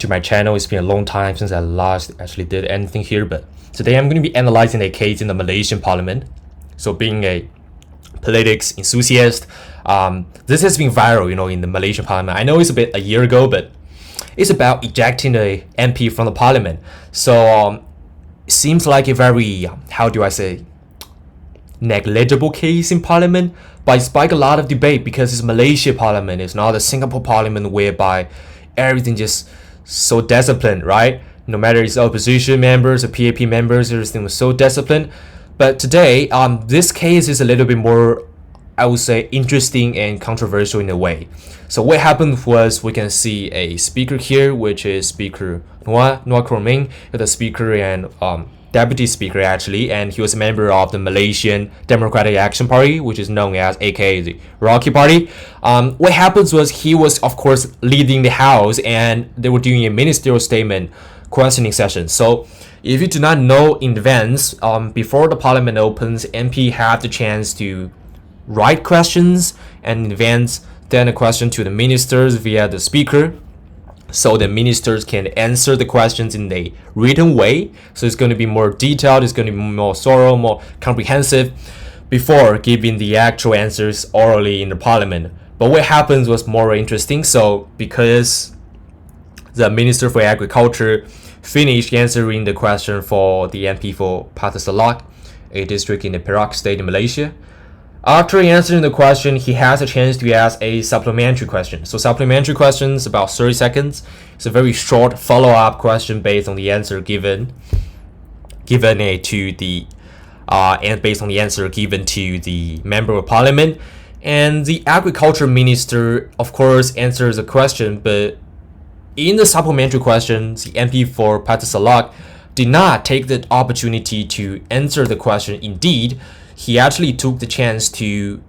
to my channel. It's been a long time since I last actually did anything here, but today I'm going to be analyzing a case in the Malaysian parliament. So being a politics enthusiast, this has been viral, in the Malaysian parliament. I know it's a year ago, but it's about ejecting a MP from the parliament. So it seems like a very, how do I say, negligible case in parliament, but it spiked a lot of debate because it's Malaysia parliament. It's not the Singapore parliament whereby everything just so disciplined, right? No matter it's opposition members or PAP members, everything was so disciplined. But today, this case is a little bit more, I would say, interesting and controversial in a way. So what happened was we can see a speaker here, which is Speaker Noah Kroming, the speaker and deputy speaker actually, and he was a member of the Malaysian Democratic Action Party, which is known as aka the Rocky Party. What happens was he was of course leading the house and they were doing a ministerial statement questioning session. So if you do not know in advance, before the parliament opens, MP have the chance to write questions and in advance then a question to the ministers via the speaker, so the ministers can answer the questions in a written way. So it's going to be more detailed, it's going to be more thorough, more comprehensive before giving the actual answers orally in the parliament. But what happens was more interesting. So because the Minister for Agriculture finished answering the question for the MP for Patah Salak, a district in the Perak state in Malaysia, after answering the question, he has a chance to ask a supplementary question. So supplementary questions about 30 seconds. It's a very short follow-up question based on the answer given to the and based on the answer given to the member of parliament. And the agriculture minister, of course, answers the question, but in the supplementary questions, the MP for Patah Salak did not take the opportunity to answer the question. Indeed, he actually took the chance to,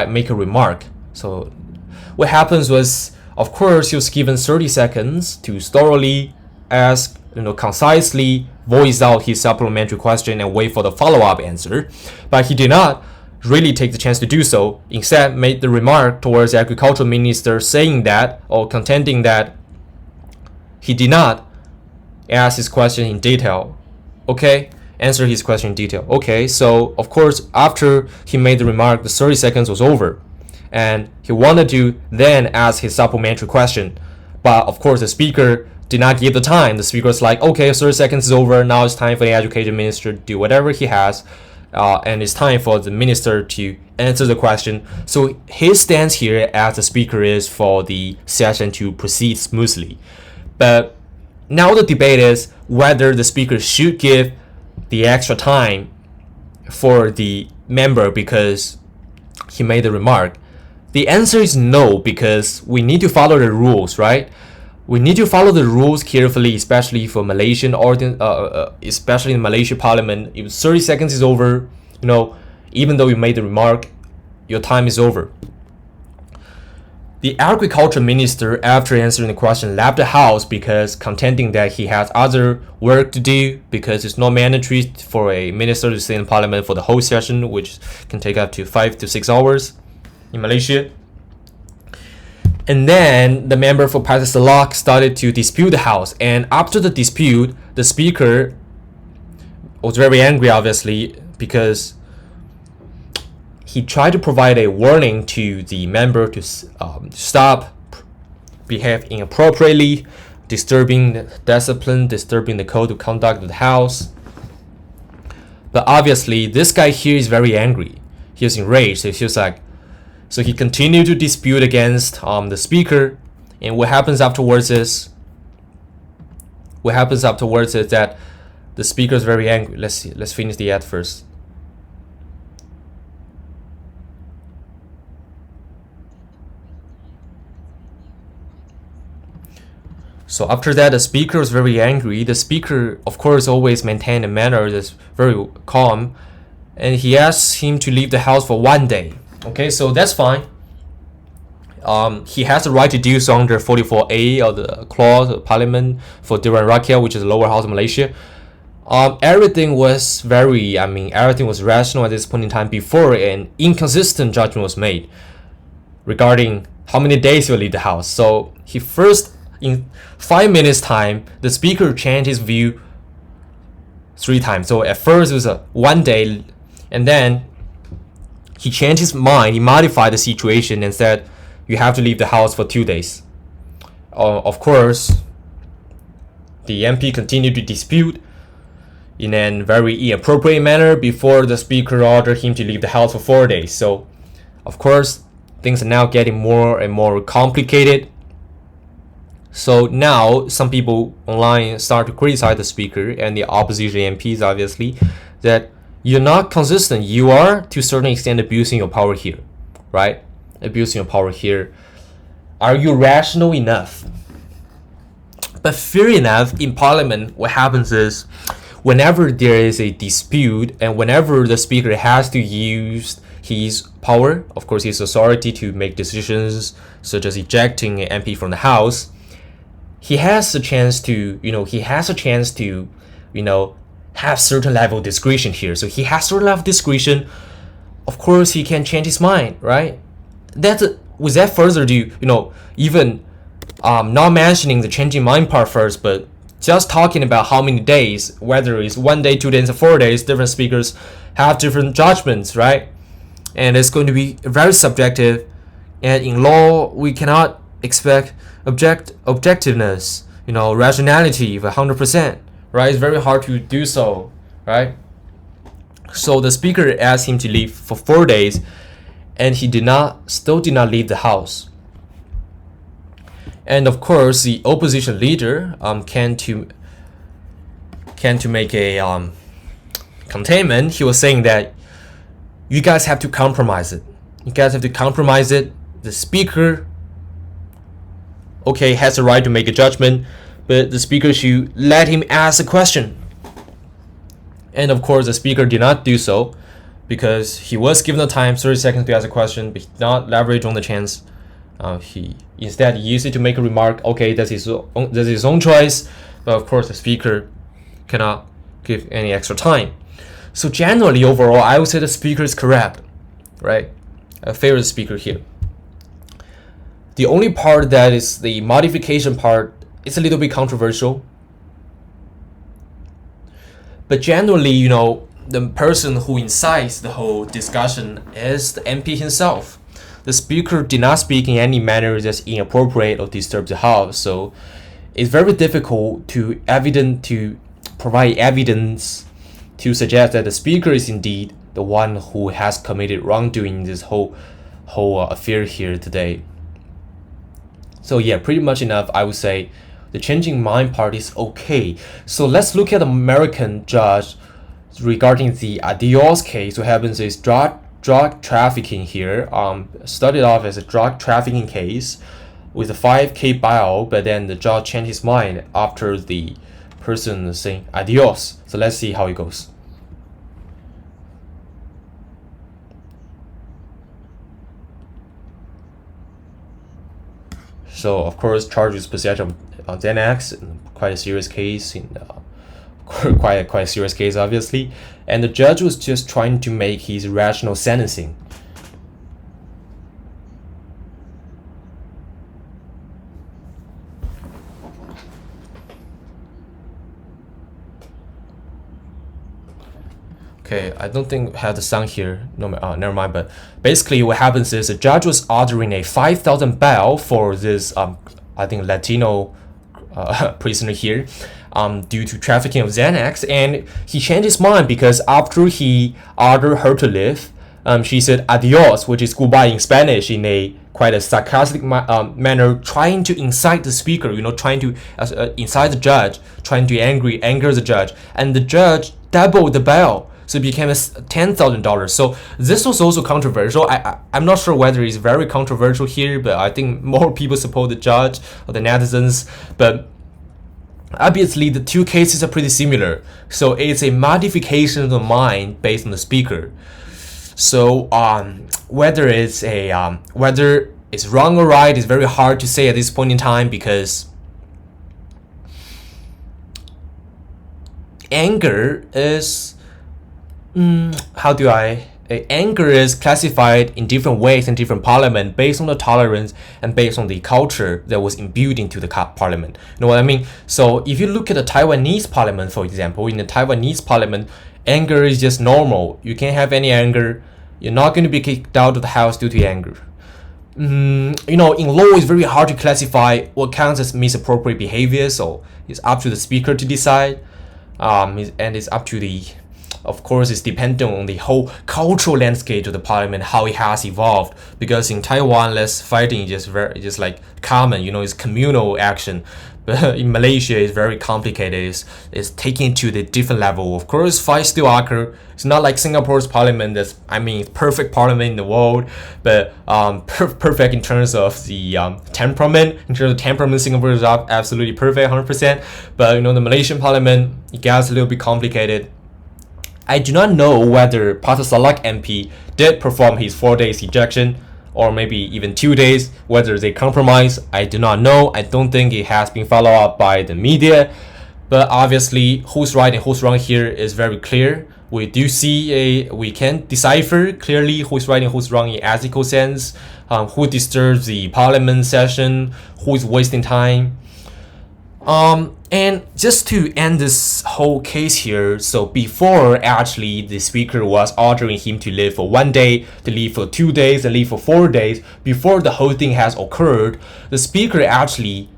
make a remark. So what happens was, of course, he was given 30 seconds to thoroughly ask, concisely voice out his supplementary question and wait for the follow-up answer. But he did not really take the chance to do so. Instead, made the remark towards the agricultural minister saying that, or contending that he did not ask his question in detail. Okay, answer his question in detail. Okay, so of course, after he made the remark, the 30 seconds was over. And he wanted to then ask his supplementary question. But of course, the speaker did not give the time. The speaker was like, okay, 30 seconds is over. Now it's time for the education minister to do whatever he has. And it's time for the minister to answer the question. So his stance here as the speaker is for the session to proceed smoothly. But now the debate is whether the speaker should give the extra time for the member because he made the remark. The answer is no, because we need to follow the rules, right? We need to follow the rules carefully, especially for Malaysian especially in Malaysia parliament. If 30 seconds is over, even though you made the remark, your time is over. The agriculture minister, after answering the question, left the house because contending that he has other work to do, because it's not mandatory for a minister to stay in parliament for the whole session, which can take up to 5 to 6 hours in Malaysia. And then the member for Patah Salak started to dispute the house. And after the dispute, the speaker was very angry, obviously, because he tried to provide a warning to the member to stop, behave inappropriately, disturbing the discipline, disturbing the code of conduct of the house. But obviously, this guy here is very angry. He was enraged. So he continued to dispute against the speaker. And what happens afterwards is that the speaker is very angry. Let's finish the ad first. So after that, the speaker was very angry. The speaker, of course, always maintained a manner that's very calm. And he asked him to leave the house for 1 day. Okay, so that's fine. He has the right to do so under 44A of the clause of parliament for Dewan Rakyat, which is the lower house of Malaysia. Everything was rational at this point in time before an inconsistent judgment was made regarding how many days you'll leave the house. So he first, in 5 minutes time, the speaker changed his view 3 times. So at first it was a 1 day, and then he changed his mind. He modified the situation and said you have to leave the house for 2 days. Of course, the MP continued to dispute in a very inappropriate manner before the speaker ordered him to leave the house for 4 days. So of course, things are now getting more and more complicated. So now some people online start to criticize the speaker and the opposition MPs, obviously, that you're not consistent. You are, to a certain extent, abusing your power here, right? Abusing your power here. Are you rational enough? But fair enough, in Parliament, what happens is, whenever there is a dispute and whenever the speaker has to use his power, of course his authority to make decisions such as ejecting an MP from the House, he has a chance to, have certain level of discretion here. So he has certain level of discretion. Of course, he can change his mind, right? Without further ado, even not mentioning the changing mind part first, but just talking about how many days, whether it's 1 day, 2 days, or 4 days, different speakers have different judgments, right? And it's going to be very subjective. And in law, we cannot expect objectiveness, rationality of 100%, right? It's very hard to do so, right? So the speaker asked him to leave for 4 days, and he still did not leave the house. And of course, the opposition leader came to make a containment. He was saying that you guys have to compromise it. The speaker, okay, has the right to make a judgment, but the speaker should let him ask a question. And of course, the speaker did not do so because he was given the time, 30 seconds, to ask a question, but he did not leverage on the chance. He instead used it to make a remark. Okay, that's his own choice, but of course the speaker cannot give any extra time. So generally, overall, I would say the speaker is correct, right? I favor the speaker here. The only part that is the modification part is a little bit controversial. But generally, the person who incites the whole discussion is the MP himself. The speaker did not speak in any manner that's inappropriate or disturbs the House, so it's very difficult to provide evidence to suggest that the speaker is indeed the one who has committed wrongdoing in this whole affair here today. So yeah, pretty much enough. I would say the changing mind part is okay. So let's look at the American judge regarding the Adios case. What happens is drug trafficking here started off as a drug trafficking case with a 5K bail, but then the judge changed his mind after the person saying adios. So let's see how it goes. So of course, charged with possession of Xanax, quite a serious case, quite a serious case, obviously. And the judge was just trying to make his rational sentencing. Okay, I don't think I have the sound here. No, never mind. But basically, what happens is the judge was ordering a 5,000 bail for this, I think, Latino prisoner here, due to trafficking of Xanax, and he changed his mind because after he ordered her to leave, she said adios, which is goodbye in Spanish, in a quite a sarcastic manner, trying to incite the speaker, trying to incite the judge, trying to anger the judge, and the judge doubled the bail. So it became $10,000. So this was also controversial. I'm not sure whether it's very controversial here, but I think more people support the judge or the netizens. But obviously, the two cases are pretty similar. So it's a modification of the mind based on the speaker. So whether it's wrong or right is very hard to say at this point in time, because anger is how do I anger is classified in different ways in different parliament based on the tolerance and based on the culture that was imbued into the parliament. You know what I mean? So if you look at the Taiwanese parliament, for example, in the Taiwanese parliament, anger is just normal. You can't have any anger. You're not going to be kicked out of the house due to anger. In law, it's very hard to classify what counts as misappropriate behavior, so it's up to the speaker to decide. And it's up to of course, it's dependent on the whole cultural landscape of the parliament, how it has evolved. Because in Taiwan, less fighting is just like common, it's communal action. But in Malaysia, it's very complicated. It's taken to the different level. Of course, fights still occur. It's not like Singapore's parliament. Perfect parliament in the world, but perfect in terms of the temperament. In terms of temperament, Singapore is absolutely perfect, 100%. But the Malaysian parliament, it gets a little bit complicated. I do not know whether Pastor Salak MP did perform his 4 days ejection, or maybe even 2 days, whether they compromise, I do not know. I don't think it has been followed up by the media. But obviously, who's right and who's wrong here is very clear. We can decipher clearly who's right and who's wrong in ethical sense, who disturbs the parliament session, who is wasting time. And just to end this whole case here, so before actually the speaker was ordering him to leave for 1 day, to leave for 2 days, and leave for 4 days, before the whole thing has occurred, the speaker actually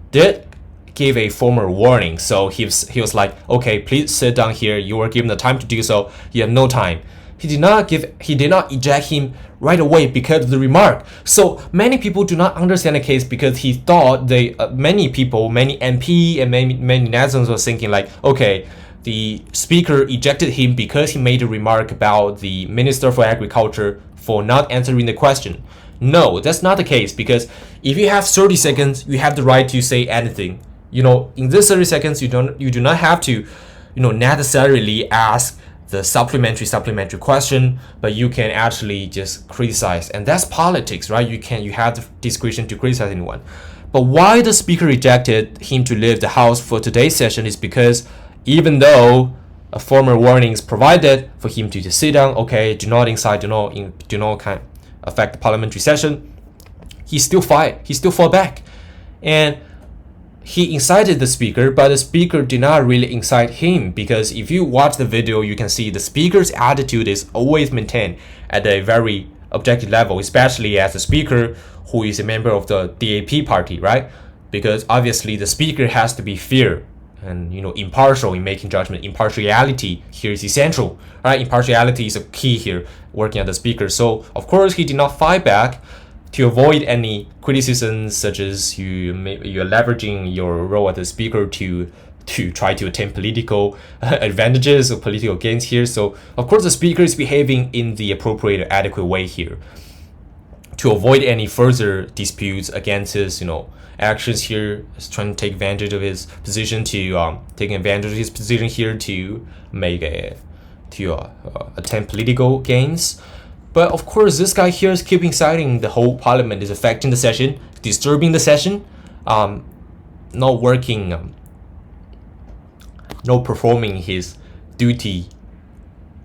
did give a formal warning. So he was like, okay, please sit down here. You were given the time to do so. You have no time. He did not eject him right away because of the remark. So many people do not understand the case because he thought many MP and many netizens were thinking like, okay, the speaker ejected him because he made a remark about the Minister for Agriculture for not answering the question. No, that's not the case, because if you have 30 seconds, you have the right to say anything. In this 30 seconds, you do not have to, necessarily ask the supplementary question, but you can actually just criticize, and that's politics, right? You have the discretion to criticize anyone. But why the speaker rejected him to leave the house for today's session is because even though a formal warning is provided for him to just sit down, okay, do not affect the parliamentary session, he still fought back, and he incited the speaker, but the speaker did not really incite him, because if you watch the video, you can see the speaker's attitude is always maintained at a very objective level, especially as a speaker who is a member of the DAP party, right? Because obviously the speaker has to be fair and impartial in making judgment. Impartiality here is essential, right? Impartiality is a key here working as the speaker. So of course he did not fight back, to avoid any criticisms such as you're leveraging your role as a speaker to try to attain political advantages or political gains here. So of course the speaker is behaving in the appropriate, adequate way here to avoid any further disputes against his actions here. Is trying to take advantage of his position to attain political gains. But of course, this guy here is keep inciting the whole parliament, is affecting the session, disturbing the session, not working, not performing his duty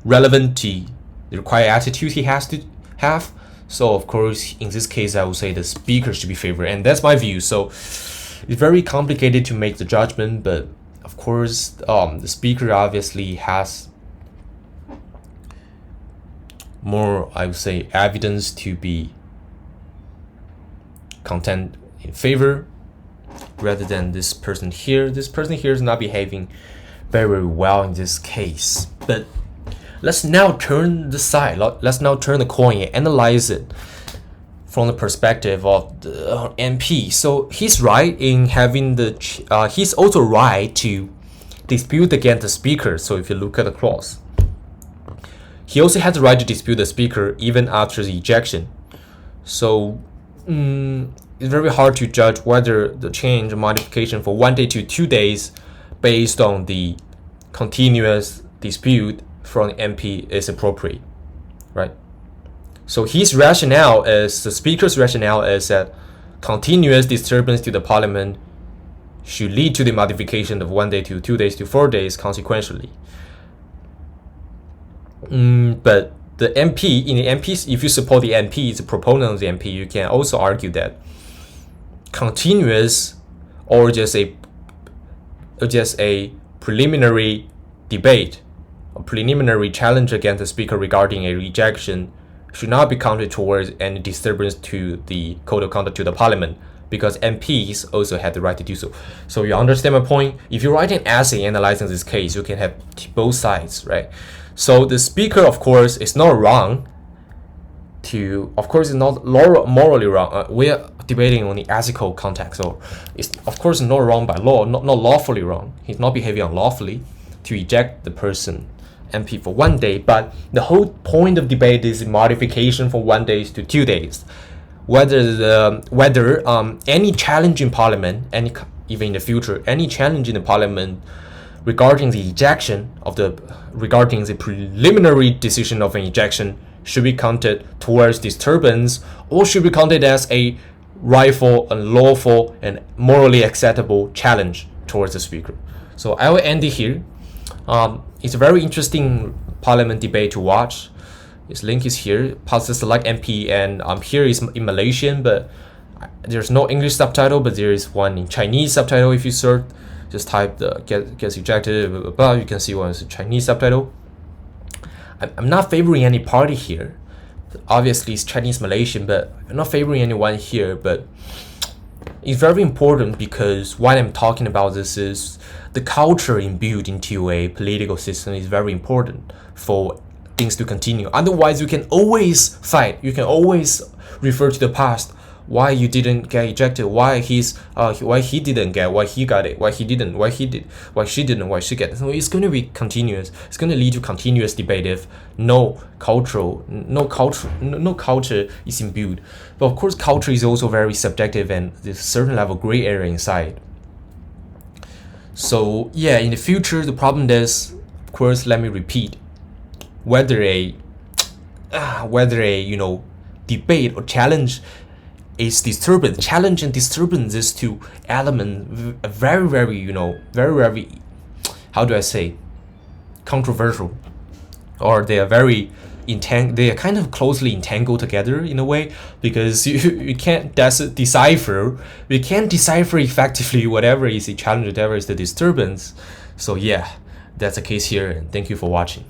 relevant to the required attitude he has to have. So of course, in this case, I would say the speaker should be favored, and that's my view. So it's very complicated to make the judgment, but of course, the speaker obviously has more, I would say, evidence to be content in favor rather than this person here. This person here is not behaving very well in this case. But let's now turn the side. Let's now turn the coin and analyze it from the perspective of the MP. So he's right in having he's also right to dispute against the speaker. So if you look at the clause, he also has the right to dispute the speaker even after the ejection. So it's very hard to judge whether the change or modification for 1 day to 2 days based on the continuous dispute from the MP is appropriate, right? So his rationale the speaker's rationale is that continuous disturbance to the parliament should lead to the modification of 1 day to 2 days to 4 days consequentially. But the MP, in the MPs, if you support the MP, the proponent of the MP, you can also argue that continuous or just a preliminary debate, a preliminary challenge against the speaker regarding a rejection should not be counted towards any disturbance to the code of conduct to the parliament, because MPs also have the right to do so. So you understand my point? If you write an essay analyzing this case, you can have both sides, right? So the speaker, of course, is not wrong of course, it's not morally wrong. We are debating on the ethical context, so it's of course not wrong by law, not lawfully wrong. He's not behaving unlawfully to eject the person, MP, for 1 day. But the whole point of debate is modification from 1 day to 2 days. Whether any challenge in parliament, even in the future, any challenge in the parliament regarding the preliminary decision of an ejection should be counted towards disturbance, or should be counted as a rightful and lawful and morally acceptable challenge towards the speaker. So I will end it here. It's a very interesting parliament debate to watch. Its link is here. Pause the select MP, and here is in Malaysian, but there's no English subtitle, but there is one in Chinese subtitle. If you search, just type the gets ejected, blah, blah, blah, you can see one is a Chinese subtitle. I'm not favoring any party here. Obviously, it's Chinese Malaysian, but I'm not favoring anyone here. But it's very important, because what I'm talking about this is the culture imbued into a political system is very important for things to continue. Otherwise, you can always fight. You can always refer to the past. Why you didn't get ejected? Why he didn't get? Why he got it? Why he didn't? Why he did? Why she didn't? Why she get? So it's going to be continuous. It's going to lead to continuous debate if no culture is imbued. But of course, culture is also very subjective, and there's a certain level gray area inside. So yeah, in the future, the problem is, of course, let me repeat, whether a debate or challenge is disturbance. Challenge and disturbance, these two elements, very, how do I say, controversial, or they are very they are kind of closely entangled together in a way, because you can't decipher effectively whatever is the challenge, whatever is the disturbance. So yeah, that's the case here, and thank you for watching.